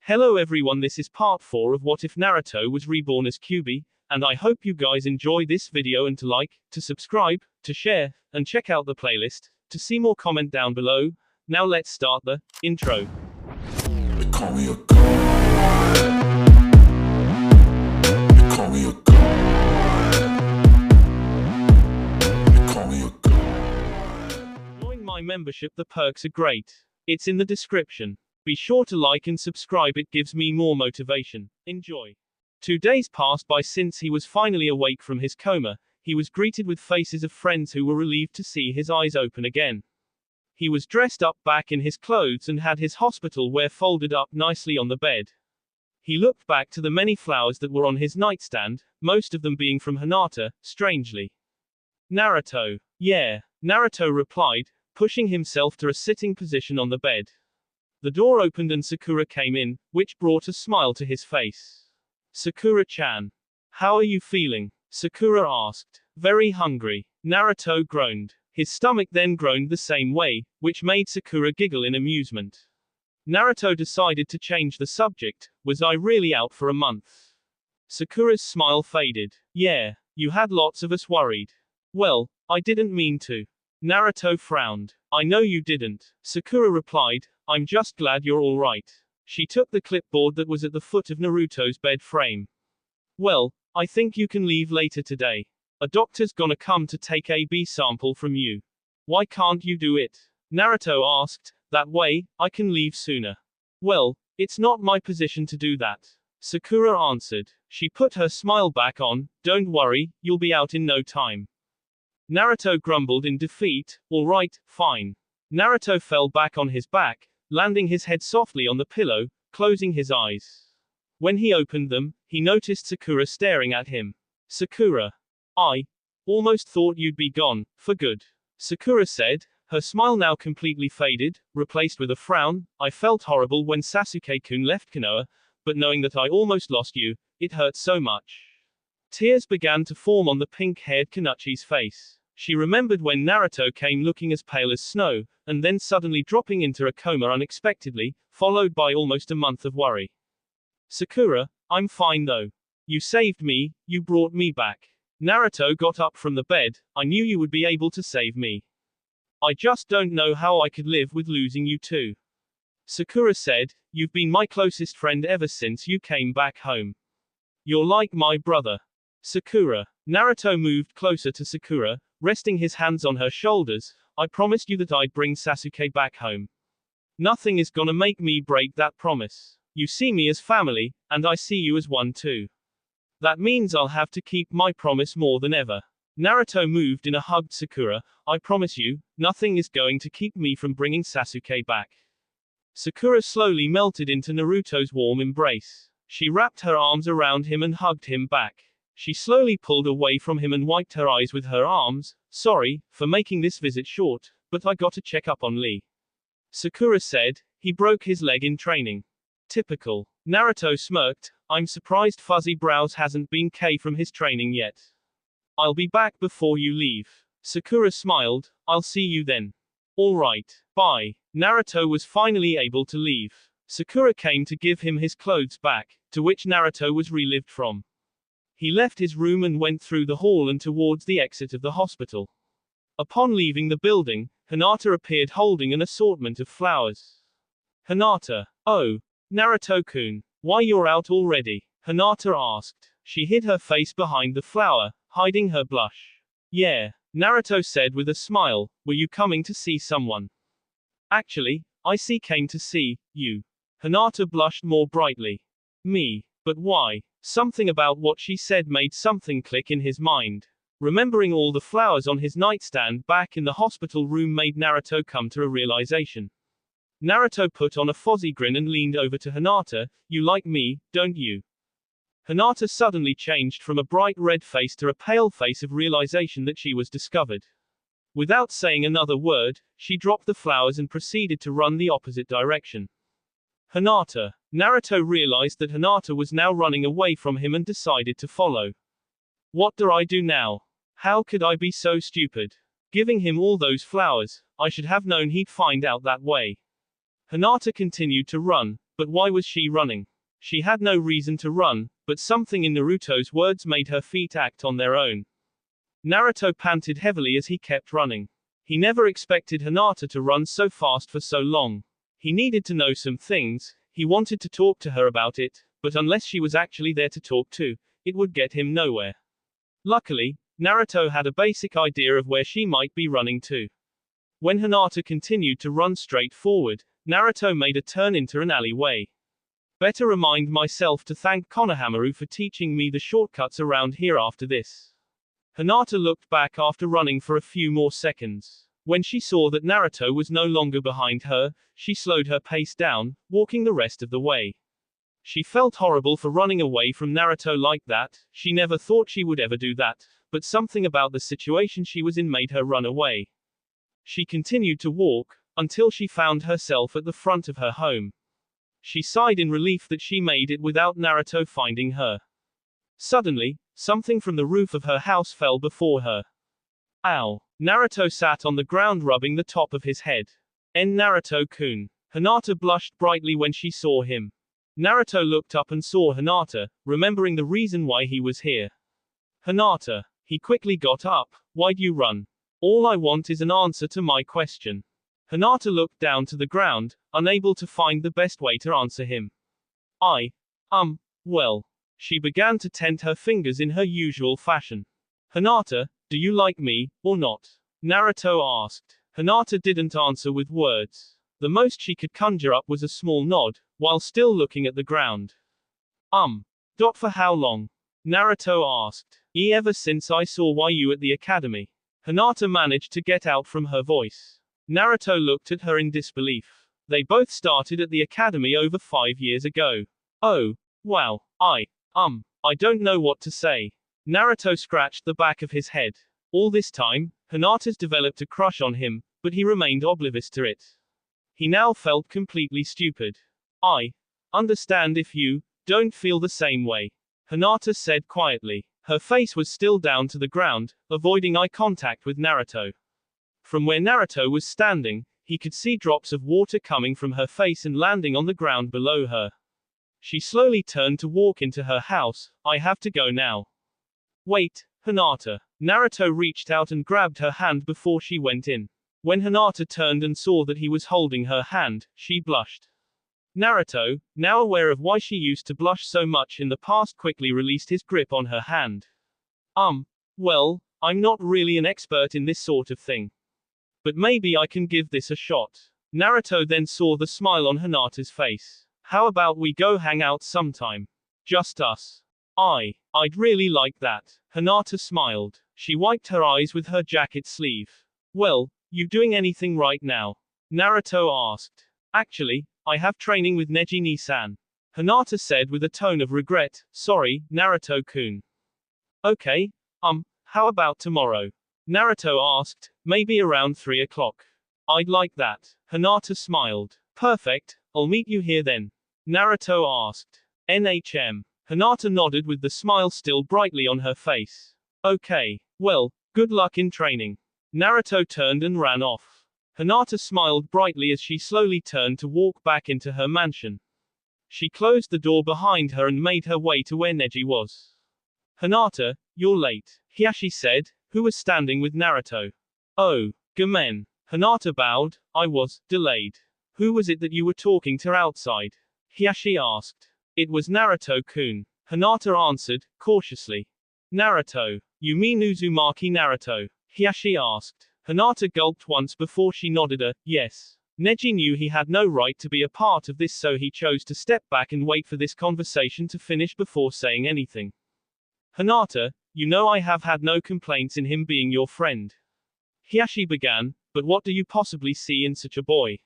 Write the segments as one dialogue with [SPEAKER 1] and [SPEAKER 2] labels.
[SPEAKER 1] Hello everyone, this is part 4 of What If Naruto Was Reborn as Kyuubi, and I hope you guys enjoy this video and to like, to subscribe, to share, and check out the playlist, to see more comment down below. Now let's start the intro.
[SPEAKER 2] They call me a god. They call me a god. They call me a god.
[SPEAKER 1] Join my membership, the perks are great. It's in the description. Be sure to like and subscribe, it gives me more motivation. Enjoy. 2 days passed by since he was finally awake from his coma. He was greeted with faces of friends who were relieved to see his eyes open again. He was dressed up back in his clothes and had his hospital wear folded up nicely on the bed. He looked back to the many flowers that were on his nightstand, most of them being from Hinata, strangely. Naruto. Yeah, Naruto replied, pushing himself to a sitting position on the bed. The door opened and Sakura came in, which brought a smile to his face. Sakura-chan. How are you feeling? Sakura asked. Very hungry. Naruto groaned. His stomach then groaned the same way, which made Sakura giggle in amusement. Naruto decided to change the subject. Was I really out for a month? Sakura's smile faded. Yeah, you had lots of us worried. Well, I didn't mean to. Naruto frowned. I know you didn't. Sakura replied, I'm just glad you're all right. She took the clipboard that was at the foot of Naruto's bed frame. Well, I think you can leave later today. A doctor's gonna come to take a B sample from you. Why can't you do it? Naruto asked, that way, I can leave sooner. Well, it's not my position to do that. Sakura answered. She put her smile back on, don't worry, you'll be out in no time. Naruto grumbled in defeat, alright, fine. Naruto fell back on his back, landing his head softly on the pillow, closing his eyes. When he opened them, he noticed Sakura staring at him. Sakura. I almost thought you'd be gone, for good. Sakura said, her smile now completely faded, replaced with a frown. I felt horrible when Sasuke-kun left Konoha, but knowing that I almost lost you, it hurt so much. Tears began to form on the pink-haired Konochi's face. She remembered when Naruto came looking as pale as snow, and then suddenly dropping into a coma unexpectedly, followed by almost a month of worry. Sakura, I'm fine though. You saved me, you brought me back. Naruto got up from the bed, I knew you would be able to save me. I just don't know how I could live with losing you too. Sakura said, you've been my closest friend ever since you came back home. You're like my brother. Sakura. Naruto moved closer to Sakura, resting his hands on her shoulders. I promised you that I'd bring Sasuke back home. Nothing is gonna make me break that promise. You see me as family, and I see you as one too. That means I'll have to keep my promise more than ever. Naruto moved in and hugged Sakura. I promise you, nothing is going to keep me from bringing Sasuke back. Sakura slowly melted into Naruto's warm embrace. She wrapped her arms around him and hugged him back. She slowly pulled away from him and wiped her eyes with her arms. Sorry for making this visit short, but I gotta check up on Lee. Sakura said, he broke his leg in training. Typical. Naruto smirked, I'm surprised Fuzzy Brows hasn't been K from his training yet. I'll be back before you leave. Sakura smiled, I'll see you then. Alright, bye. Naruto was finally able to leave. Sakura came to give him his clothes back, to which Naruto was relieved from. He left his room and went through the hall and towards the exit of the hospital. Upon leaving the building, Hinata appeared holding an assortment of flowers. Hinata. Oh. Naruto-kun. Why you're out already? Hinata asked. She hid her face behind the flower, hiding her blush. Yeah. Naruto said with a smile, were you coming to see someone? Actually, I came to see you. Hinata blushed more brightly. Me. But why? Something about what she said made something click in his mind. Remembering all the flowers on his nightstand back in the hospital room made Naruto come to a realization. Naruto put on a fuzzy grin and leaned over to Hinata, you like me, don't you? Hinata suddenly changed from a bright red face to a pale face of realization that she was discovered. Without saying another word, she dropped the flowers and proceeded to run the opposite direction. Hinata. Naruto realized that Hinata was now running away from him and decided to follow. What do I do now? How could I be so stupid? Giving him all those flowers, I should have known he'd find out that way. Hinata continued to run, But why was she running? She had no reason to run, but something in Naruto's words made her feet act on their own. Naruto panted heavily as he kept running. He never expected Hinata to run so fast for so long. He needed to know some things, he wanted to talk to her about it, but unless she was actually there to talk to, it would get him nowhere. Luckily, Naruto had a basic idea of where she might be running to. When Hinata continued to run straight forward, Naruto made a turn into an alleyway. Better remind myself to thank Konohamaru for teaching me the shortcuts around here after this. Hinata looked back after running for a few more seconds. When she saw that Naruto was no longer behind her, she slowed her pace down, walking the rest of the way. She felt horrible for running away from Naruto like that. She never thought she would ever do that, but something about the situation she was in made her run away. She continued to walk, until she found herself at the front of her home. She sighed in relief that she made it without Naruto finding her. Suddenly, something from the roof of her house fell before her. Ow! Naruto sat on the ground rubbing the top of his head. Naruto-kun. Hinata blushed brightly when she saw him. Naruto looked up and saw Hinata, remembering the reason why he was here. Hinata. He quickly got up. Why'd you run? All I want is an answer to my question. Hinata looked down to the ground, unable to find the best way to answer him. Well. She began to tent her fingers in her usual fashion. Hinata, do you like me, or not? Naruto asked. Hinata didn't answer with words. The most she could conjure up was a small nod, while still looking at the ground. For how long? Naruto asked. Ever since I saw you at the academy. Hinata managed to get out from her voice. Naruto looked at her in disbelief. They both started at the academy over 5 years ago. Oh, wow. I don't know what to say. Naruto scratched the back of his head. All this time, Hinata's developed a crush on him, but he remained oblivious to it. He now felt completely stupid. I understand if you don't feel the same way, Hinata said quietly. Her face was still down to the ground, avoiding eye contact with Naruto. From where Naruto was standing, he could see drops of water coming from her face and landing on the ground below her. She slowly turned to walk into her house. I have to go now. Wait, Hinata. Naruto reached out and grabbed her hand before she went in. When Hinata turned and saw that he was holding her hand, she blushed. Naruto, now aware of why she used to blush so much in the past, quickly released his grip on her hand. Well, I'm not really an expert in this sort of thing. But maybe I can give this a shot. Naruto then saw the smile on Hinata's face. How about we go hang out sometime? Just us. I'd really like that. Hinata smiled. She wiped her eyes with her jacket sleeve. Well, you doing anything right now? Naruto asked. Actually, I have training with Neji-ni-san. Hinata said with a tone of regret. Sorry, Naruto-kun. Okay, how about tomorrow? Naruto asked. Maybe around 3 o'clock. I'd like that. Hinata smiled. Perfect, I'll meet you here then. Naruto asked. NHM. Hinata nodded with the smile still brightly on her face. Okay, well, good luck in training. Naruto turned and ran off. Hinata smiled brightly as she slowly turned to walk back into her mansion. She closed the door behind her and made her way to where Neji was. Hinata, you're late, Hiyashi said, who was standing with Naruto. Oh, Gamen. Hinata bowed. I was delayed. Who was it that you were talking to outside? Hiyashi asked. It was Naruto-kun. Hinata answered, cautiously. Naruto. You mean Uzumaki Naruto? Hiyashi asked. Hinata gulped once before she nodded a yes. Neji knew he had no right to be a part of this, so he chose to step back and wait for this conversation to finish before saying anything. Hinata, you know I have had no complaints in him being your friend. Hiyashi began, but what do you possibly see in such a boy?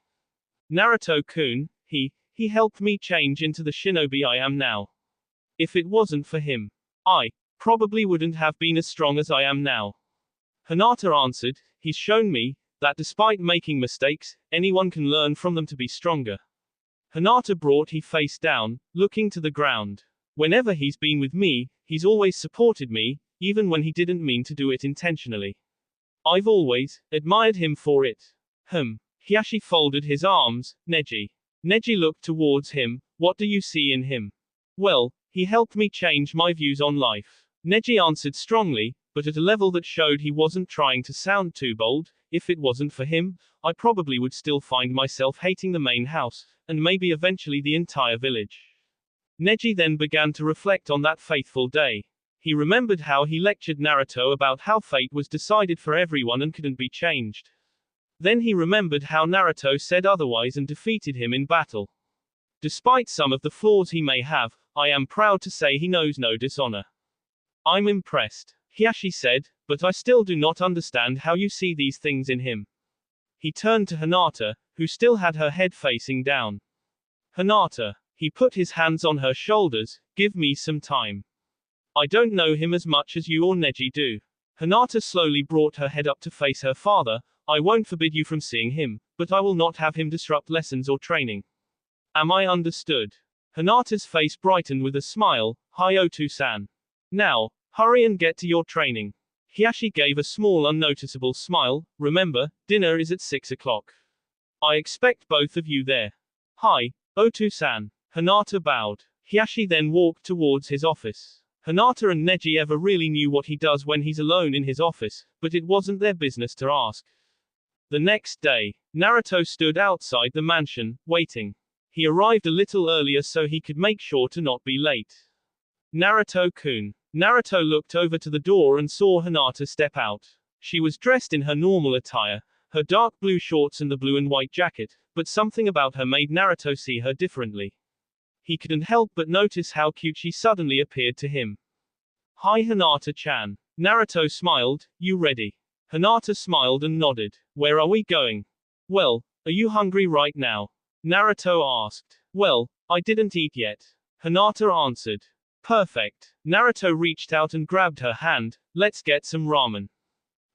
[SPEAKER 1] Naruto-kun, he helped me change into the shinobi I am now. If it wasn't for him, I probably wouldn't have been as strong as I am now. Hinata answered, he's shown me that despite making mistakes, anyone can learn from them to be stronger. Hinata brought his face down, looking to the ground. Whenever he's been with me, he's always supported me, even when he didn't mean to do it intentionally. I've always admired him for it. Hiyashi folded his arms. Neji. Neji looked towards him. What do you see in him? Well, he helped me change my views on life. Neji answered strongly, but at a level that showed he wasn't trying to sound too bold. If it wasn't for him, I probably would still find myself hating the main house, and maybe eventually the entire village. Neji then began to reflect on that fateful day. He remembered how he lectured Naruto about how fate was decided for everyone and couldn't be changed. Then he remembered how Naruto said otherwise and defeated him in battle. Despite some of the flaws he may have, I am proud to say he knows no dishonor. I'm impressed, Hiashi said, but I still do not understand how you see these things in him. He turned to Hinata, who still had her head facing down. Hinata. He put his hands on her shoulders. Give me some time. I don't know him as much as you or Neji do. Hinata slowly brought her head up to face her father. I won't forbid you from seeing him, but I will not have him disrupt lessons or training. Am I understood? Hinata's face brightened with a smile. Hi Otu-san. Now, hurry and get to your training. Hiashi gave a small unnoticeable smile. Remember, dinner is at 6 o'clock. I expect both of you there. Hi, Otu-san. Hinata bowed. Hiashi then walked towards his office. Hinata and Neji ever really knew what he does when he's alone in his office, but it wasn't their business to ask. The next day, Naruto stood outside the mansion, waiting. He arrived a little earlier so he could make sure to not be late. Naruto-kun. Naruto looked over to the door and saw Hinata step out. She was dressed in her normal attire, her dark blue shorts and the blue and white jacket, but something about her made Naruto see her differently. He couldn't help but notice how cute she suddenly appeared to him. Hi Hinata-chan. Naruto smiled. You ready? Hinata smiled and nodded. Where are we going? Well, are you hungry right now? Naruto asked. Well, I didn't eat yet. Hinata answered. Perfect. Naruto reached out and grabbed her hand. Let's get some ramen.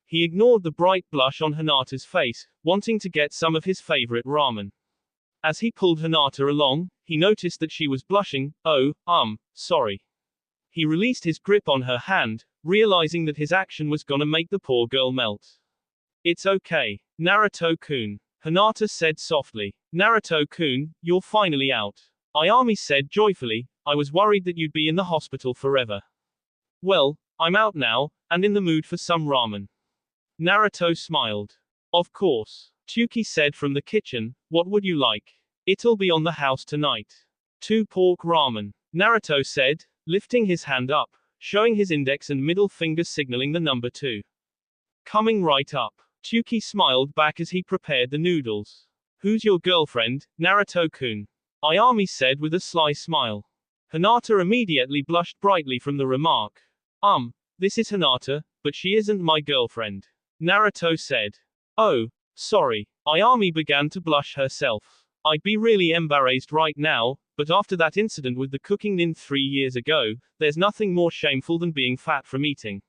[SPEAKER 1] He ignored the bright blush on Hinata's face, wanting to get some of his favorite ramen. As he pulled Hinata along, he noticed that she was blushing. Oh, sorry. He released his grip on her hand, realizing that his action was gonna make the poor girl melt. It's okay, Naruto-kun. Hinata said softly. Naruto-kun, you're finally out. Ayami said joyfully. I was worried that you'd be in the hospital forever. Well, I'm out now, and in the mood for some ramen. Naruto smiled. Of course. Chuki said from the kitchen. What would you like? It'll be on the house tonight. 2 pork ramen. Naruto said, lifting his hand up, showing his index and middle finger signaling the number 2. Coming right up. Chuki smiled back as he prepared the noodles. Who's your girlfriend, Naruto-kun? Ayami said with a sly smile. Hinata immediately blushed brightly from the remark. This is Hinata, but she isn't my girlfriend. Naruto said. Oh, sorry. Ayami began to blush herself. I'd be really embarrassed right now, but after that incident with the cooking nin 3 years ago, there's nothing more shameful than being fat from eating.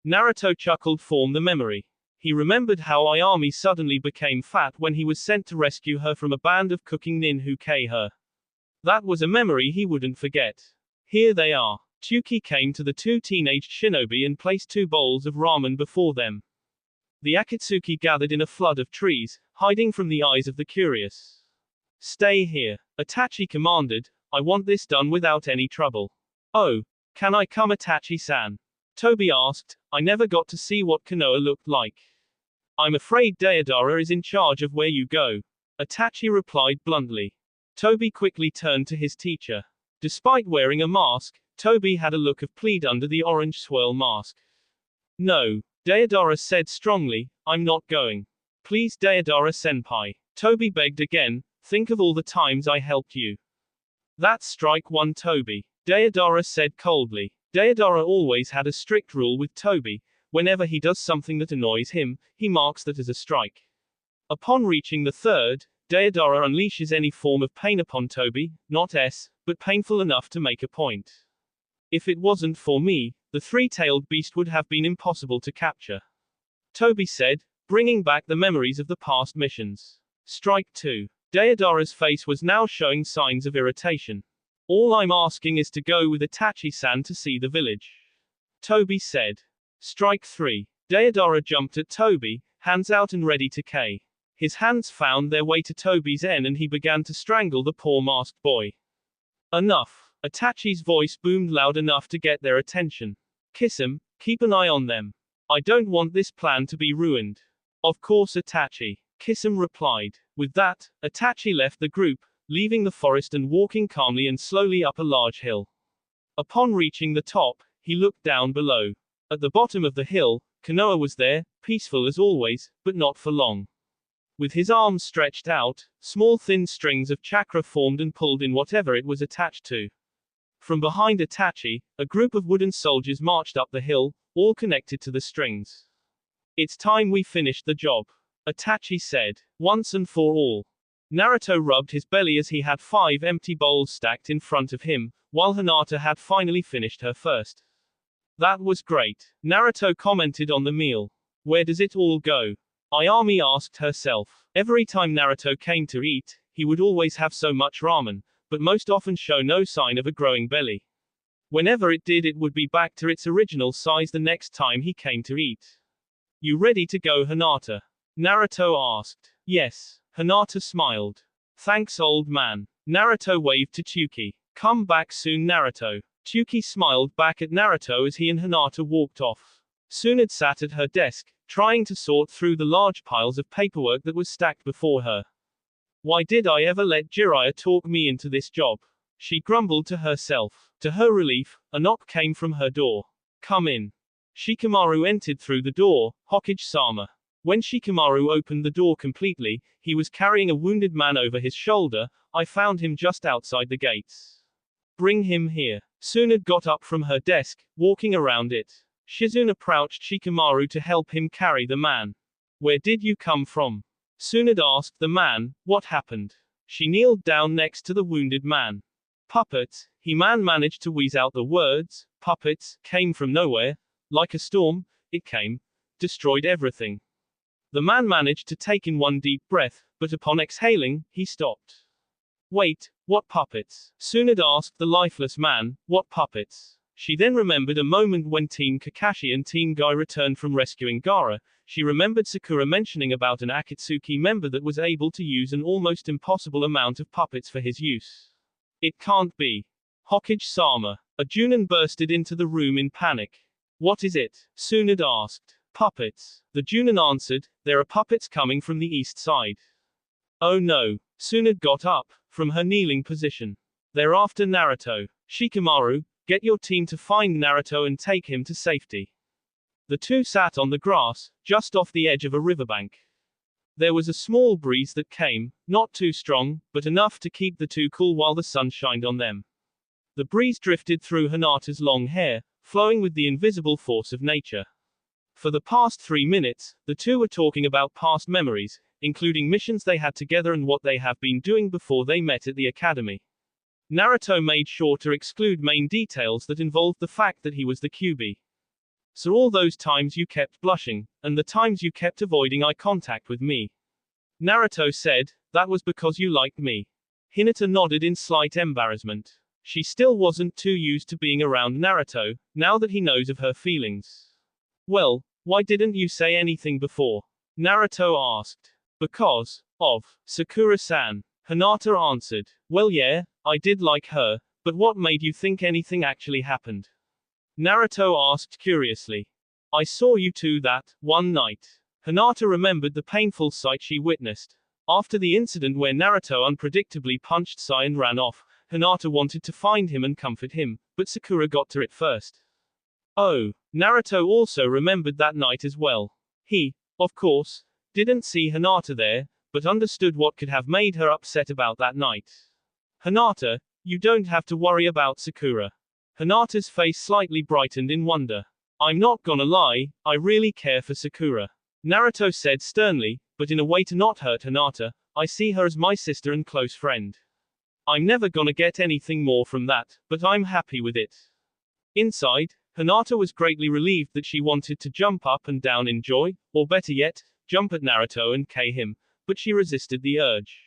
[SPEAKER 1] Naruto chuckled from the memory. He remembered how Ayami suddenly became fat when he was sent to rescue her from a band of cooking nin who killed her. That was a memory he wouldn't forget. Here they are. Chuki came to the 2 teenaged shinobi and placed 2 bowls of ramen before them. The Akatsuki gathered in a flood of trees, hiding from the eyes of the curious. Stay here. Itachi commanded. I want this done without any trouble. Oh, can I come Itachi-san? Toby asked. I never got to see what Konoha looked like. I'm afraid Deidara is in charge of where you go. Itachi replied bluntly. Toby quickly turned to his teacher. Despite wearing a mask, Toby had a look of plead under the orange swirl mask. No, Deidara said strongly, I'm not going. Please Deidara-senpai. Toby begged again, think of all the times I helped you. That's strike 1 Toby. Deidara said coldly. Deidara always had a strict rule with Toby. Whenever he does something that annoys him, he marks that as a strike. Upon reaching the 3rd, Deidara unleashes any form of pain upon Toby, not but painful enough to make a point. If it wasn't for me, the 3-tailed beast would have been impossible to capture. Toby said, bringing back the memories of the past missions. Strike 2. Deidara's face was now showing signs of irritation. All I'm asking is to go with Itachi-san to see the village. Toby said. Strike 3. Deidara jumped at Toby, hands out and ready to K. His hands found their way to Tobi's end and he began to strangle the poor masked boy. Enough. Itachi's voice boomed loud enough to get their attention. Kiss him, keep an eye on them. I don't want this plan to be ruined. Of course, Itachi. Kisum replied. With that, Itachi left the group, leaving the forest and walking calmly and slowly up a large hill. Upon reaching the top, he looked down below. At the bottom of the hill, Konoha was there, peaceful as always, but not for long. With his arms stretched out, small thin strings of chakra formed and pulled in whatever it was attached to. From behind Itachi, a group of wooden soldiers marched up the hill, all connected to the strings. It's time we finished the job, Itachi said, once and for all. Naruto rubbed his belly as he had 5 empty bowls stacked in front of him, while Hinata had finally finished her first. That was great, Naruto commented on the meal. Where does it all go? Ayami asked herself. Every time Naruto came to eat, he would always have so much ramen, but most often show no sign of a growing belly. Whenever it did, it would be back to its original size the next time he came to eat. You ready to go, Hinata? Naruto asked. Yes, Hinata smiled. Thanks, old man. Naruto waved to Tsuki. Come back soon, Naruto. Tsuki smiled back at Naruto as he and Hinata walked off. Tsunade sat at her desk, trying to sort through the large piles of paperwork that was stacked before her. Why did I ever let Jiraiya talk me into this job? She grumbled to herself. To her relief, a knock came from her door. Come in. Shikamaru entered through the door, Hokage-sama. When Shikamaru opened the door completely, he was carrying a wounded man over his shoulder. I found him just outside the gates. Bring him here. Tsunade got up from her desk, walking around it. Shizune approached Shikamaru to help him carry the man. Where did you come from? Tsunade asked the man. What happened? She kneeled down next to the wounded man. Puppets, man managed to wheeze out the words. Puppets came from nowhere. Like a storm, it came. Destroyed everything. The man managed to take in one deep breath, but upon exhaling, he stopped. Wait, what puppets? Tsunade asked the lifeless man. What puppets? She then remembered a moment when Team Kakashi and Team Guy returned from rescuing Gaara. She remembered Sakura mentioning about an Akatsuki member that was able to use an almost impossible amount of puppets for his use. It can't be. Hokage-sama. A Junin bursted into the room in panic. What is it? Tsunade asked. Puppets. The Junin answered. There are puppets coming from the east side. Oh no. Tsunade got up from her kneeling position. They're after Naruto. Shikamaru, get your team to find Naruto and take him to safety. The two sat on the grass, just off the edge of a riverbank. There was a small breeze that came, not too strong, but enough to keep the two cool while the sun shined on them. The breeze drifted through Hinata's long hair, flowing with the invisible force of nature. For the past 3 minutes, the two were talking about past memories, including missions they had together and what they have been doing before they met at the academy. Naruto made sure to exclude main details that involved the fact that he was the Kyuubi. So all those times you kept blushing, and the times you kept avoiding eye contact with me. Naruto said, that was because you liked me. Hinata nodded in slight embarrassment. She still wasn't too used to being around Naruto, now that he knows of her feelings. Well, why didn't you say anything before? Naruto asked. Because of Sakura-san. Hinata answered. Well, yeah, I did like her, but what made you think anything actually happened? Naruto asked curiously. I saw you two that one night. Hinata remembered the painful sight she witnessed. After the incident where Naruto unpredictably punched Sai and ran off, Hinata wanted to find him and comfort him, but Sakura got to it first. Oh, Naruto also remembered that night as well. He, of course, didn't see Hinata there, but understood what could have made her upset about that night. Hinata, you don't have to worry about Sakura. Hinata's face slightly brightened in wonder. I'm not gonna lie, I really care for Sakura. Naruto said sternly, but in a way to not hurt Hinata. I see her as my sister and close friend. I'm never gonna get anything more from that, but I'm happy with it. Inside, Hinata was greatly relieved that she wanted to jump up and down in joy, or better yet, jump at Naruto and K him, but she resisted the urge.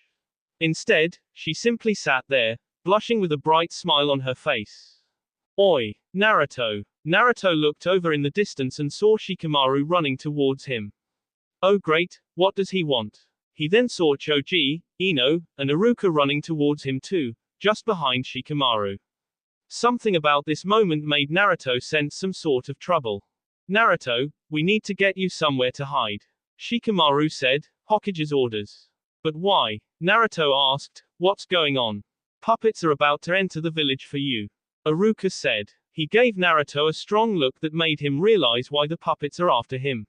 [SPEAKER 1] Instead, she simply sat there, blushing with a bright smile on her face. Oi, Naruto. Naruto looked over in the distance and saw Shikamaru running towards him. Oh great, what does he want? He then saw Choji, Ino, and Iruka running towards him too, just behind Shikamaru. Something about this moment made Naruto sense some sort of trouble. Naruto, we need to get you somewhere to hide. Shikamaru said, Hokage's orders. But why? Naruto asked, what's going on? Puppets are about to enter the village for you. Iruka said. He gave Naruto a strong look that made him realize why the puppets are after him.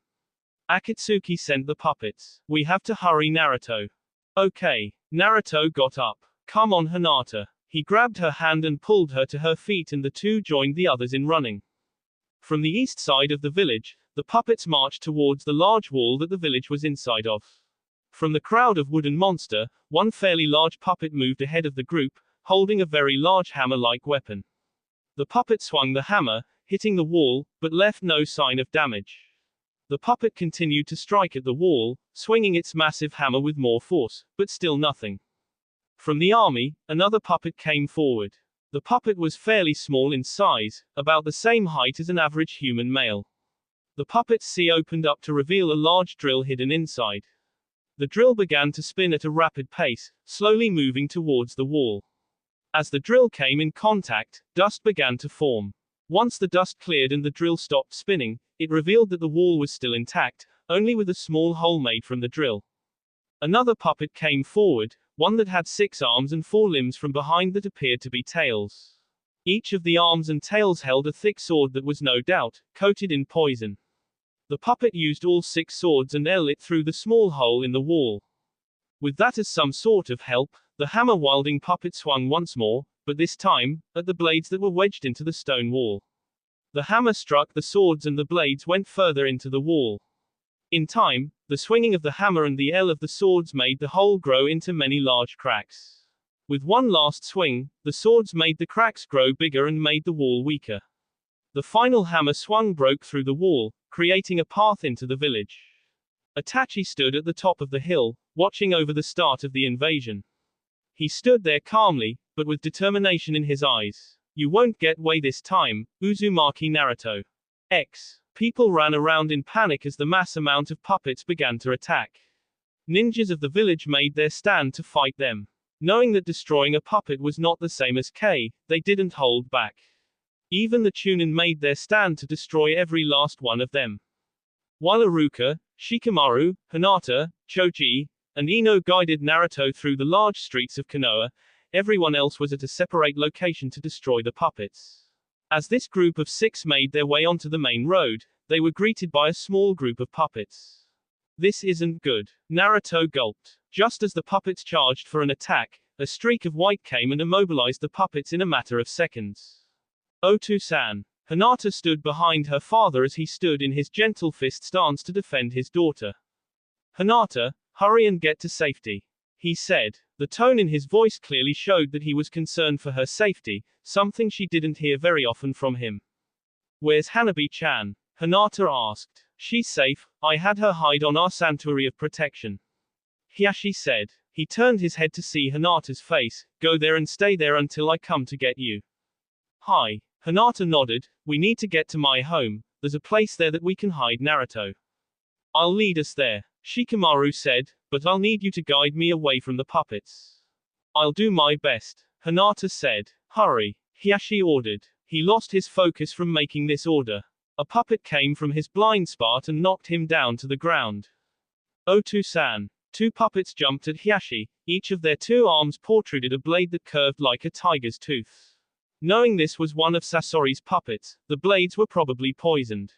[SPEAKER 1] Akatsuki sent the puppets. We have to hurry, Naruto. Okay. Naruto got up. Come on, Hinata. He grabbed her hand and pulled her to her feet, and the two joined the others in running. From the east side of the village, the puppets marched towards the large wall that the village was inside of. From the crowd of wooden monster, one fairly large puppet moved ahead of the group, holding a very large hammer-like weapon. The puppet swung the hammer, hitting the wall, but left no sign of damage. The puppet continued to strike at the wall, swinging its massive hammer with more force, but still nothing. From the army, another puppet came forward. The puppet was fairly small in size, about the same height as an average human male. The puppet's sea opened up to reveal a large drill hidden inside. The drill began to spin at a rapid pace, slowly moving towards the wall. As the drill came in contact, dust began to form. Once the dust cleared and the drill stopped spinning, it revealed that the wall was still intact, only with a small hole made from the drill. Another puppet came forward, one that had 6 arms and 4 limbs from behind that appeared to be tails. Each of the arms and tails held a thick sword that was no doubt coated in poison. The puppet used all 6 swords and lit through the small hole in the wall. With that as some sort of help, the hammer-wielding puppet swung once more, but this time, at the blades that were wedged into the stone wall. The hammer struck the swords and the blades went further into the wall. In time, the swinging of the hammer and the of the swords made the hole grow into many large cracks. With one last swing, the swords made the cracks grow bigger and made the wall weaker. The final hammer swung broke through the wall, creating a path into the village. Itachi stood at the top of the hill, watching over the start of the invasion. He stood there calmly, but with determination in his eyes. You won't get away this time, Uzumaki Naruto. People ran around in panic as the mass amount of puppets began to attack. Ninjas of the village made their stand to fight them. Knowing that destroying a puppet was not the same as they didn't hold back. Even the Chunin made their stand to destroy every last one of them. While Iruka, Shikamaru, Hinata, Choji, and Ino guided Naruto through the large streets of Konoha, everyone else was at a separate location to destroy the puppets. As this group of 6 made their way onto the main road, they were greeted by a small group of puppets. This isn't good. Naruto gulped. Just as the puppets charged for an attack, a streak of white came and immobilized the puppets in a matter of seconds. Otu-san. Hinata stood behind her father as he stood in his gentle fist stance to defend his daughter. Hinata, hurry and get to safety, he said. The tone in his voice clearly showed that he was concerned for her safety, something she didn't hear very often from him. Where's Hanabi-chan? Hinata asked. She's safe, I had her hide on our sanctuary of protection, Hiyashi said. He turned his head to see Hinata's face. Go there and stay there until I come to get you. Hi. Hinata nodded. We need to get to my home. There's a place there that we can hide Naruto. I'll lead us there, Shikamaru said, but I'll need you to guide me away from the puppets. I'll do my best, Hinata said. Hurry, Hiyashi ordered. He lost his focus from making this order. A puppet came from his blind spot and knocked him down to the ground. Otu-san. 2 puppets jumped at Hiyashi. Each of their 2 arms protruded a blade that curved like a tiger's tooth. Knowing this was one of Sasori's puppets, the blades were probably poisoned.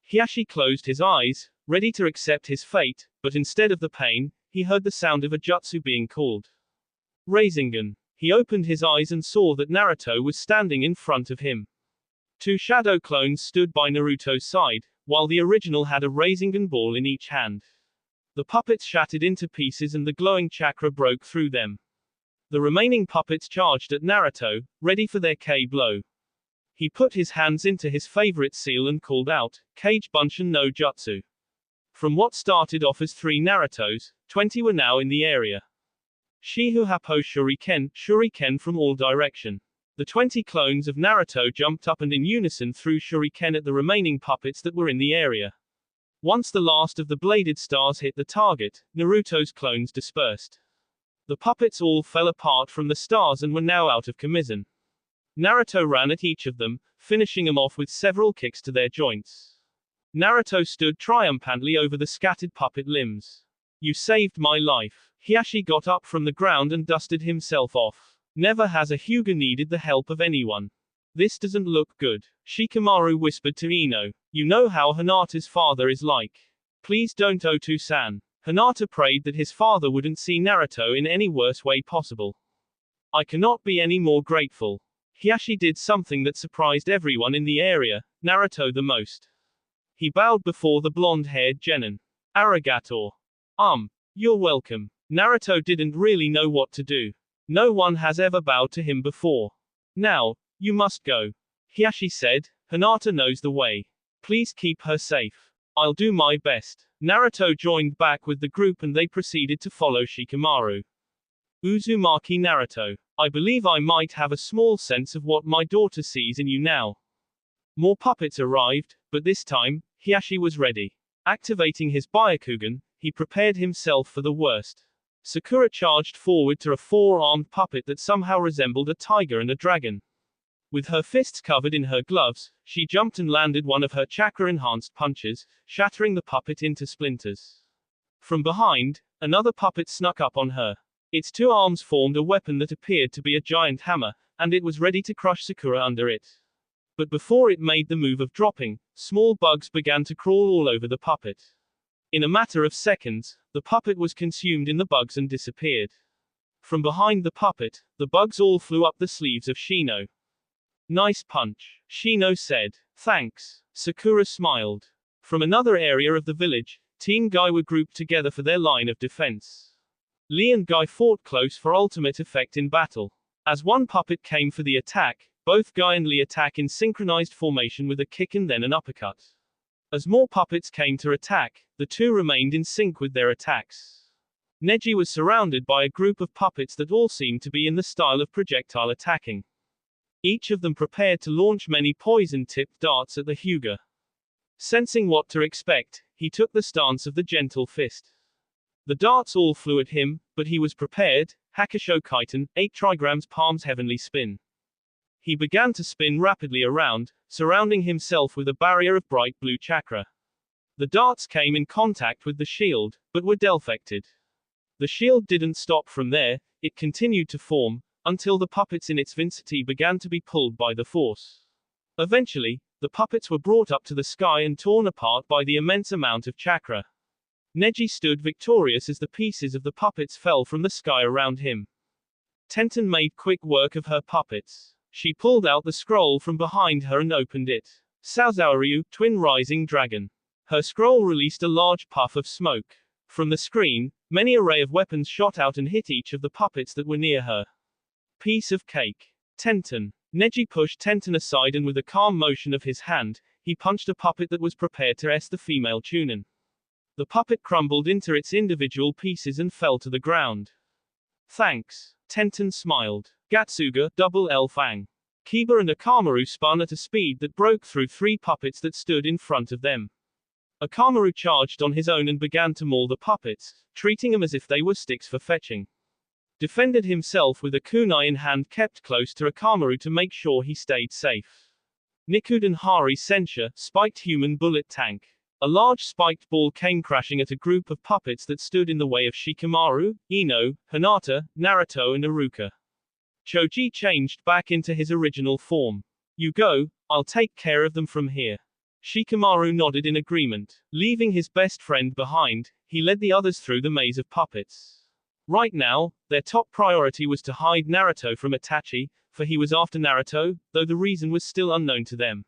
[SPEAKER 1] Hiyashi closed his eyes, ready to accept his fate, but instead of the pain, he heard the sound of a jutsu being called. Rasengan. He opened his eyes and saw that Naruto was standing in front of him. 2 shadow clones stood by Naruto's side, while the original had a Rasengan ball in each hand. The puppets shattered into pieces and the glowing chakra broke through them. The remaining puppets charged at Naruto, ready for their K-blow. He put his hands into his favorite seal and called out, Kage Bunshin no Jutsu. From what started off as 3 Narutos, 20 were now in the area. Shihu Happo Shuriken from all direction. The 20 clones of Naruto jumped up and in unison threw shuriken at the remaining puppets that were in the area. Once the last of the bladed stars hit the target, Naruto's clones dispersed. The puppets all fell apart from the stars and were now out of commission. Naruto ran at each of them, finishing them off with several kicks to their joints. Naruto stood triumphantly over the scattered puppet limbs. You saved my life. Hiashi got up from the ground and dusted himself off. Never has a Hyuga needed the help of anyone. This doesn't look good. Shikamaru whispered to Ino. You know how Hinata's father is like. Please don't Oto-san. Hinata prayed that his father wouldn't see Naruto in any worse way possible. I cannot be any more grateful. Hiashi did something that surprised everyone in the area, Naruto the most. He bowed before the blonde-haired genin. Arigato. You're welcome. Naruto didn't really know what to do. No one has ever bowed to him before. Now, you must go. Hiashi said, Hinata knows the way. Please keep her safe. I'll do my best. Naruto joined back with the group and they proceeded to follow Shikamaru. Uzumaki Naruto. I believe I might have a small sense of what my daughter sees in you now. More puppets arrived, but this time, Hiashi was ready. Activating his Byakugan, he prepared himself for the worst. Sakura charged forward to a four-armed puppet that somehow resembled a tiger and a dragon. With her fists covered in her gloves, she jumped and landed one of her chakra-enhanced punches, shattering the puppet into splinters. From behind, another puppet snuck up on her. Its two arms formed a weapon that appeared to be a giant hammer, and it was ready to crush Sakura under it. But before it made the move of dropping, small bugs began to crawl all over the puppet. In a matter of seconds, the puppet was consumed in the bugs and disappeared. From behind the puppet, the bugs all flew up the sleeves of Shino. Nice punch, Shino said. Thanks. Sakura smiled. From another area of the village, Team Guy were grouped together for their line of defense. Lee and Guy fought close for ultimate effect in battle. As one puppet came for the attack, both Guy and Lee attack in synchronized formation with a kick and then an uppercut. As more puppets came to attack, the two remained in sync with their attacks. Neji was surrounded by a group of puppets that all seemed to be in the style of projectile attacking. Each of them prepared to launch many poison-tipped darts at the Hyuga. Sensing what to expect, he took the stance of the gentle fist. The darts all flew at him, but he was prepared. Hakusho Kaiten, 8 trigrams palm's heavenly spin. He began to spin rapidly around, surrounding himself with a barrier of bright blue chakra. The darts came in contact with the shield, but were deflected. The shield didn't stop from there, it continued to form, until the puppets in its vicinity began to be pulled by the force. Eventually, the puppets were brought up to the sky and torn apart by the immense amount of chakra. Neji stood victorious as the pieces of the puppets fell from the sky around him. Tenten made quick work of her puppets. She pulled out the scroll from behind her and opened it. Saozaoryu, twin rising dragon. Her scroll released a large puff of smoke. From the screen, many array of weapons shot out and hit each of the puppets that were near her. Piece of cake. Tenten. Neji pushed Tenten aside and with a calm motion of his hand, he punched a puppet that was prepared to the female Chunin. The puppet crumbled into its individual pieces and fell to the ground. Thanks. Tenten smiled. Gatsuga, double L Fang. Kiba and Akamaru spun at a speed that broke through 3 puppets that stood in front of them. Akamaru charged on his own and began to maul the puppets, treating them as if they were sticks for fetching. Defended himself with a kunai in hand kept close to Akamaru to make sure he stayed safe. Nikuden Hari Sensha, spiked human bullet tank. A large spiked ball came crashing at a group of puppets that stood in the way of Shikamaru, Ino, Hinata, Naruto and Iruka. Choji changed back into his original form. You go, I'll take care of them from here. Shikamaru nodded in agreement. Leaving his best friend behind, he led the others through the maze of puppets. Right now, their top priority was to hide Naruto from Itachi, for he was after Naruto, though the reason was still unknown to them.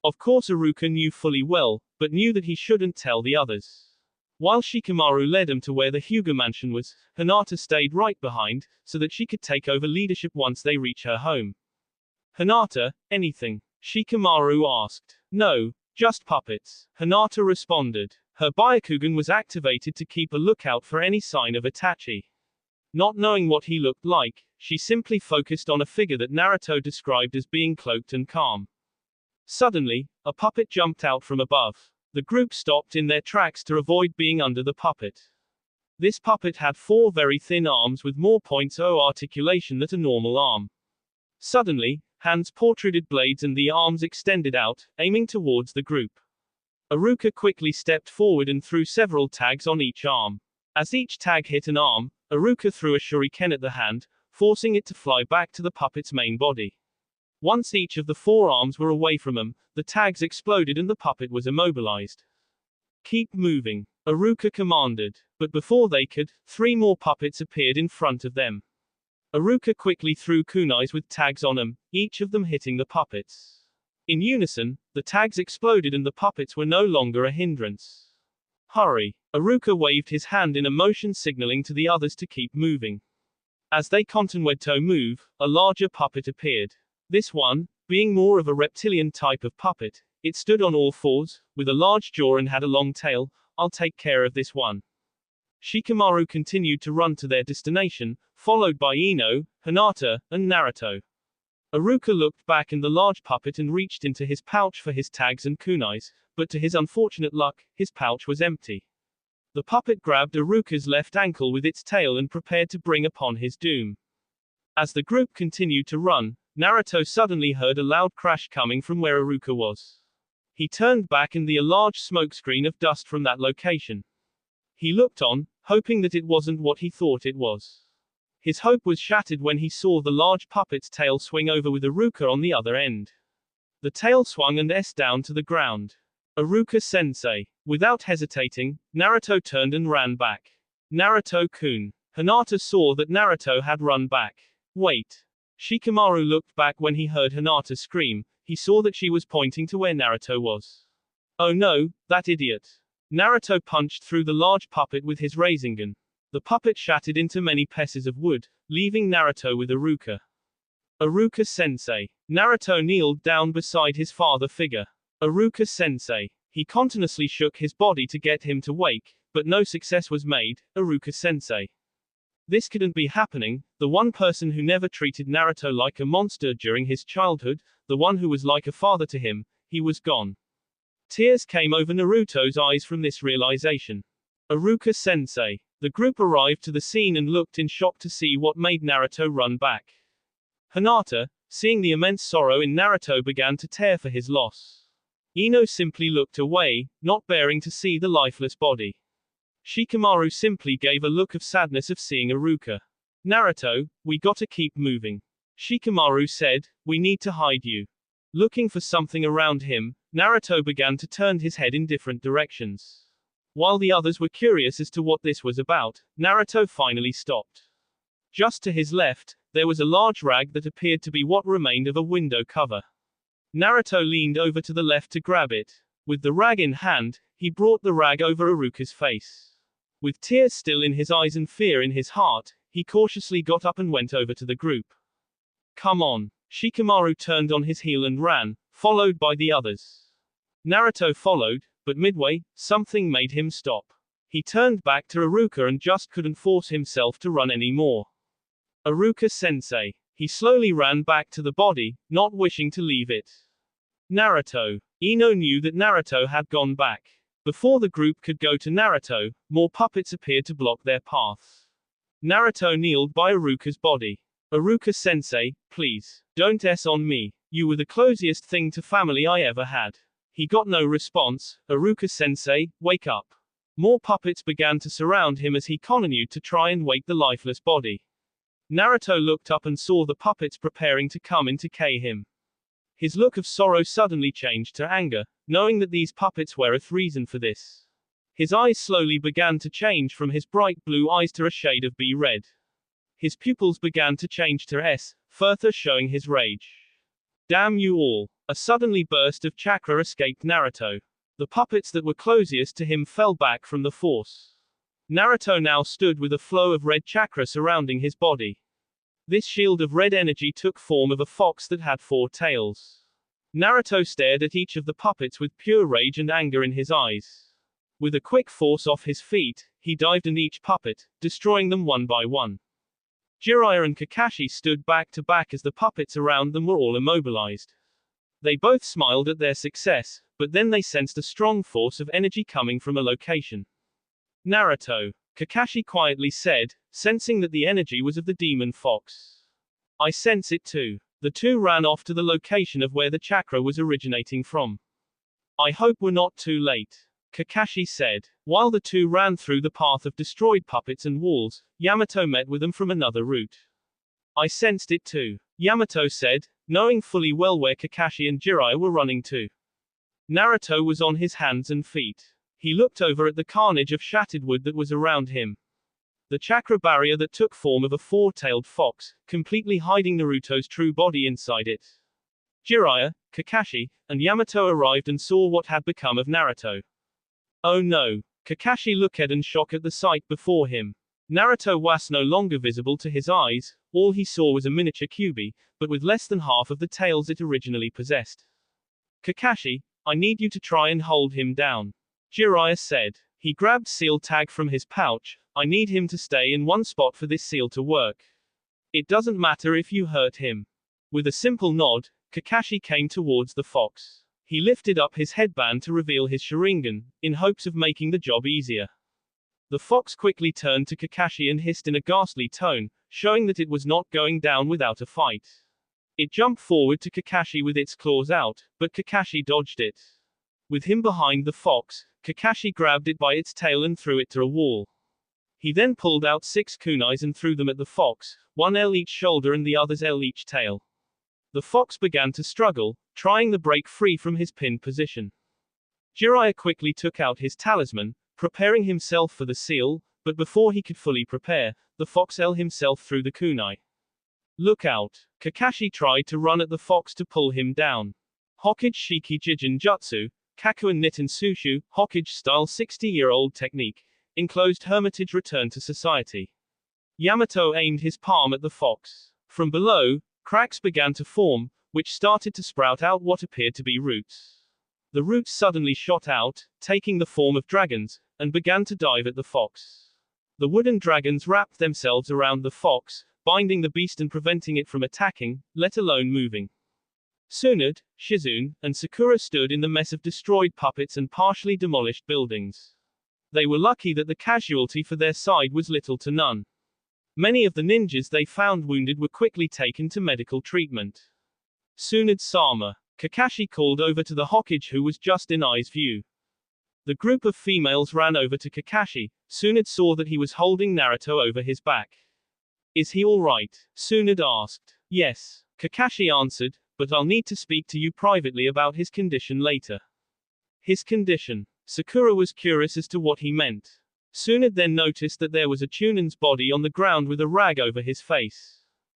[SPEAKER 1] Of course Iruka knew fully well, but knew that he shouldn't tell the others. While Shikamaru led him to where the Hyuga mansion was, Hinata stayed right behind, so that she could take over leadership once they reach her home. Hinata, anything? Shikamaru asked. No, just puppets. Hinata responded. Her Byakugan was activated to keep a lookout for any sign of Itachi. Not knowing what he looked like, she simply focused on a figure that Naruto described as being cloaked and calm. Suddenly, a puppet jumped out from above. The group stopped in their tracks to avoid being under the puppet. This puppet had 4 very thin arms with more .0 articulation than a normal arm. Suddenly, hands protruded blades and the arms extended out, aiming towards the group. Iruka quickly stepped forward and threw several tags on each arm. As each tag hit an arm, Iruka threw a shuriken at the hand, forcing it to fly back to the puppet's main body. Once each of the 4 arms were away from him, the tags exploded and the puppet was immobilized. Keep moving, Iruka commanded, but before they could, 3 more puppets appeared in front of them. Iruka quickly threw kunais with tags on them, each of them hitting the puppets. In unison, the tags exploded and the puppets were no longer a hindrance. Hurry! Iruka waved his hand in a motion signaling to the others to keep moving. As they continued to move, a larger puppet appeared. This one, being more of a reptilian type of puppet, it stood on all 4s, with a large jaw and had a long tail. I'll take care of this one. Shikamaru continued to run to their destination, followed by Ino, Hinata, and Naruto. Iruka looked back and the large puppet and reached into his pouch for his tags and kunais, but to his unfortunate luck, his pouch was empty. The puppet grabbed Iruka's left ankle with its tail and prepared to bring upon his doom. As the group continued to run, Naruto suddenly heard a loud crash coming from where Iruka was. He turned back and a large smokescreen of dust from that location. He looked on, hoping that it wasn't what he thought it was. His hope was shattered when he saw the large puppet's tail swing over with Iruka on the other end. The tail swung and down to the ground. Iruka-sensei. Without hesitating, Naruto turned and ran back. Naruto-kun. Hinata saw that Naruto had run back. Wait. Shikamaru looked back when he heard Hinata scream. He saw that she was pointing to where Naruto was. Oh no, that idiot. Naruto punched through the large puppet with his Rasengan. The puppet shattered into many pieces of wood, leaving Naruto with Iruka. Iruka-sensei. Naruto kneeled down beside his father figure. Iruka-sensei. He continuously shook his body to get him to wake, but no success was made. Iruka-sensei. This couldn't be happening. The one person who never treated Naruto like a monster during his childhood, the one who was like a father to him, he was gone. Tears came over Naruto's eyes from this realization. Iruka-sensei. The group arrived to the scene and looked in shock to see what made Naruto run back. Hinata, seeing the immense sorrow in Naruto, began to tear for his loss. Ino simply looked away, not bearing to see the lifeless body. Shikamaru simply gave a look of sadness of seeing Iruka. Naruto, we gotta keep moving. Shikamaru said, we need to hide you. Looking for something around him, Naruto began to turn his head in different directions. While the others were curious as to what this was about, Naruto finally stopped. Just to his left, there was a large rag that appeared to be what remained of a window cover. Naruto leaned over to the left to grab it. With the rag in hand, he brought the rag over Iruka's face. With tears still in his eyes and fear in his heart, he cautiously got up and went over to the group. Come on. Shikamaru turned on his heel and ran, followed by the others. Naruto followed, but midway, something made him stop. He turned back to Iruka and just couldn't force himself to run anymore. Iruka-sensei. He slowly ran back to the body, not wishing to leave it. Naruto. Ino knew that Naruto had gone back. Before the group could go to Naruto, more puppets appeared to block their path. Naruto kneeled by Iruka's body. Iruka-sensei, please, don't on me. You were the closest thing to family I ever had. He got no response. Iruka-sensei, wake up. More puppets began to surround him as he continued to try and wake the lifeless body. Naruto looked up and saw the puppets preparing to come and decay him. His look of sorrow suddenly changed to anger, knowing that these puppets were a reason for this. His eyes slowly began to change from his bright blue eyes to a shade of red. His pupils began to change to further showing his rage. Damn you all. A suddenly burst of chakra escaped Naruto. The puppets that were closest to him fell back from the force. Naruto now stood with a flow of red chakra surrounding his body. This shield of red energy took form of a fox that had 4 tails. Naruto stared at each of the puppets with pure rage and anger in his eyes. With a quick force off his feet, he dived on each puppet, destroying them one by one. Jiraiya and Kakashi stood back to back as the puppets around them were all immobilized. They both smiled at their success, but then they sensed a strong force of energy coming from a location. Naruto, Kakashi quietly said, sensing that the energy was of the demon fox. I sense it too. The two ran off to the location of where the chakra was originating from. I hope we're not too late, Kakashi said. While the two ran through the path of destroyed puppets and walls, Yamato met with them from another route. I sensed it too, Yamato said, knowing fully well where Kakashi and Jiraiya were running to. Naruto was on his hands and feet. He looked over at the carnage of shattered wood that was around him. The chakra barrier that took form of a four-tailed fox, completely hiding Naruto's true body inside it. Jiraiya, Kakashi, and Yamato arrived and saw what had become of Naruto. Oh no! Kakashi looked in shock at the sight before him. Naruto was no longer visible to his eyes, all he saw was a miniature Kyuubi, but with less than half of the tails it originally possessed. Kakashi, I need you to try and hold him down, Jiraiya said. He grabbed seal tag from his pouch. I need him to stay in one spot for this seal to work. It doesn't matter if you hurt him. With a simple nod, Kakashi came towards the fox. He lifted up his headband to reveal his Sharingan, in hopes of making the job easier. The fox quickly turned to Kakashi and hissed in a ghastly tone, showing that it was not going down without a fight. It jumped forward to Kakashi with its claws out, but Kakashi dodged it. With him behind the fox, Kakashi grabbed it by its tail and threw it to a wall. He then pulled out 6 kunais and threw them at the fox, one L each shoulder and the other's L each tail. The fox began to struggle, trying to break free from his pinned position. Jiraiya quickly took out his talisman, preparing himself for the seal, but before he could fully prepare, the fox L himself threw the kunai. Look out! Kakashi tried to run at the fox to pull him down. Hokage Shiki Jijin Jutsu, Kakuen Nitten Sushu, Hokage style 60-year-old technique. Enclosed Hermitage return to society. Yamato aimed his palm at the fox. From below, cracks began to form, which started to sprout out what appeared to be roots. The roots suddenly shot out, taking the form of dragons, and began to dive at the fox. The wooden dragons wrapped themselves around the fox, binding the beast and preventing it from attacking, let alone moving. Tsunade, Shizune, and Sakura stood in the mess of destroyed puppets and partially demolished buildings. They were lucky that the casualty for their side was little to none. Many of the ninjas they found wounded were quickly taken to medical treatment. Tsunade-sama, Kakashi called over to the Hokage who was just in eye's view. The group of females ran over to Kakashi. Tsunade saw that he was holding Naruto over his back. Is he alright? Tsunade asked. Yes, Kakashi answered, but I'll need to speak to you privately about his condition later. His condition? Sakura was curious as to what he meant. Tsunade then noticed that there was a Chunin's body on the ground with a rag over his face.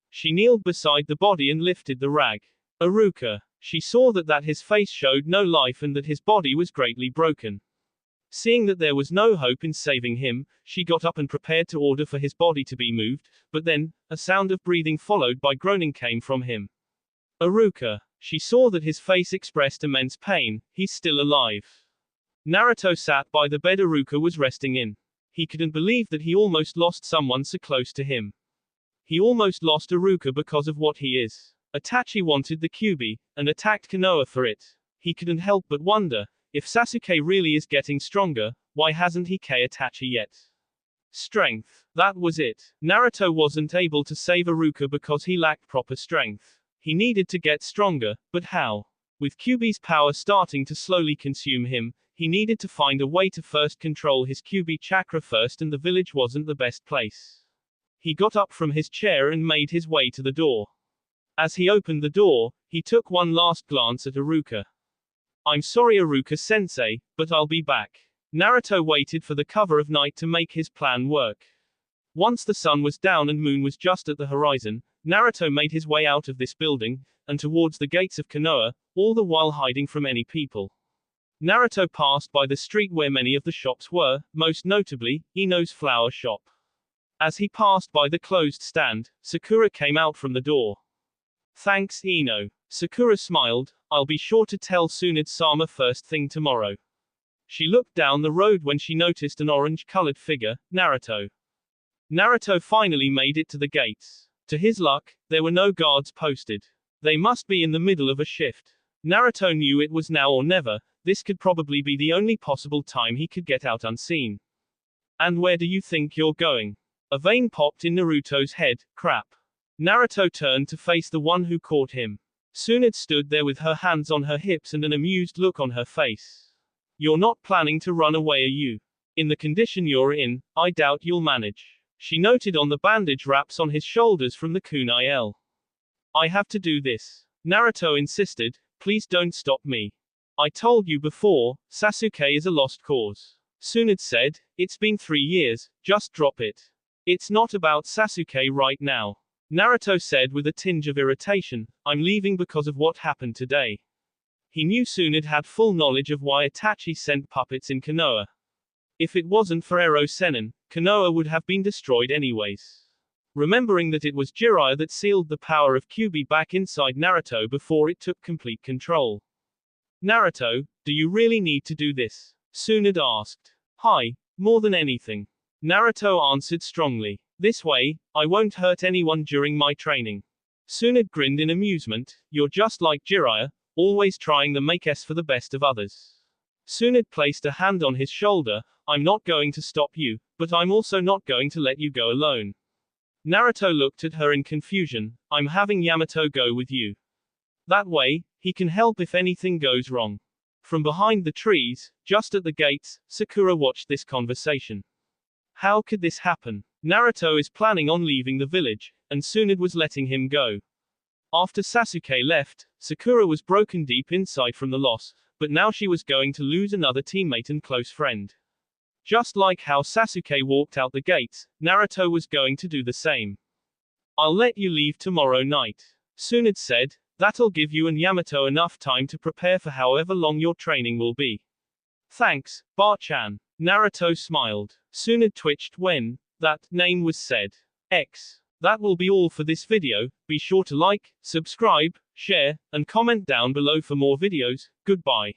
[SPEAKER 1] She kneeled beside the body and lifted the rag. Iruka. She saw that his face showed no life and that his body was greatly broken. Seeing that there was no hope in saving him, she got up and prepared to order for his body to be moved, but then, a sound of breathing followed by groaning came from him. Iruka. She saw that his face expressed immense pain. He's still alive. Naruto sat by the bed Iruka was resting in. He couldn't believe that he almost lost someone so close to him. He almost lost Iruka because of what he is. Itachi wanted the Kyuubi, and attacked Konoha for it. He couldn't help but wonder, if Sasuke really is getting stronger, why hasn't he killed Itachi yet? Strength. That was it. Naruto wasn't able to save Iruka because he lacked proper strength. He needed to get stronger, but how? With Kyuubi's power starting to slowly consume him, he needed to find a way to first control his Kyuubi chakra first, and the village wasn't the best place. He got up from his chair and made his way to the door. As he opened the door, he took one last glance at Iruka. I'm sorry Iruka-sensei, but I'll be back. Naruto waited for the cover of night to make his plan work. Once the sun was down and moon was just at the horizon, Naruto made his way out of this building, and towards the gates of Konoha, all the while hiding from any people. Naruto passed by the street where many of the shops were, most notably, Ino's flower shop. As he passed by the closed stand, Sakura came out from the door. Thanks, Ino. Sakura smiled. I'll be sure to tell Tsunade-sama first thing tomorrow. She looked down the road when she noticed an orange-colored figure, Naruto. Naruto finally made it to the gates. To his luck, there were no guards posted. They must be in the middle of a shift. Naruto knew it was now or never. This could probably be the only possible time he could get out unseen. And where do you think you're going? A vein popped in Naruto's head. Crap. Naruto turned to face the one who caught him. Tsunade stood there with her hands on her hips and an amused look on her face. You're not planning to run away, are you? In the condition you're in, I doubt you'll manage. She noted on the bandage wraps on his shoulders from the kunai. I have to do this. Naruto insisted, please don't stop me. I told you before, Sasuke is a lost cause. Tsunade said, it's been 3 years, just drop it. It's not about Sasuke right now. Naruto said with a tinge of irritation, I'm leaving because of what happened today. He knew Tsunade had full knowledge of why Itachi sent puppets in Konoha. If it wasn't for Ero Sennin, Konoha would have been destroyed anyways. Remembering that it was Jiraiya that sealed the power of Kyuubi back inside Naruto before it took complete control. Naruto, do you really need to do this? Tsunade asked. Hi, more than anything. Naruto answered strongly. This way, I won't hurt anyone during my training. Tsunade grinned in amusement, you're just like Jiraiya, always trying to make us for the best of others. Tsunade placed a hand on his shoulder, I'm not going to stop you, but I'm also not going to let you go alone. Naruto looked at her in confusion, I'm having Yamato go with you. That way, he can help if anything goes wrong. From behind the trees, just at the gates, Sakura watched this conversation. How could this happen? Naruto is planning on leaving the village, and Tsunade was letting him go. After Sasuke left, Sakura was broken deep inside from the loss, but now she was going to lose another teammate and close friend. Just like how Sasuke walked out the gates, Naruto was going to do the same. I'll let you leave tomorrow night. Tsunade said, that'll give you and Yamato enough time to prepare for however long your training will be. Thanks, Bar-chan. Naruto smiled. Tsunade twitched when that name was said. That will be all for this video. Be sure to like, subscribe, share, and comment down below for more videos. Goodbye.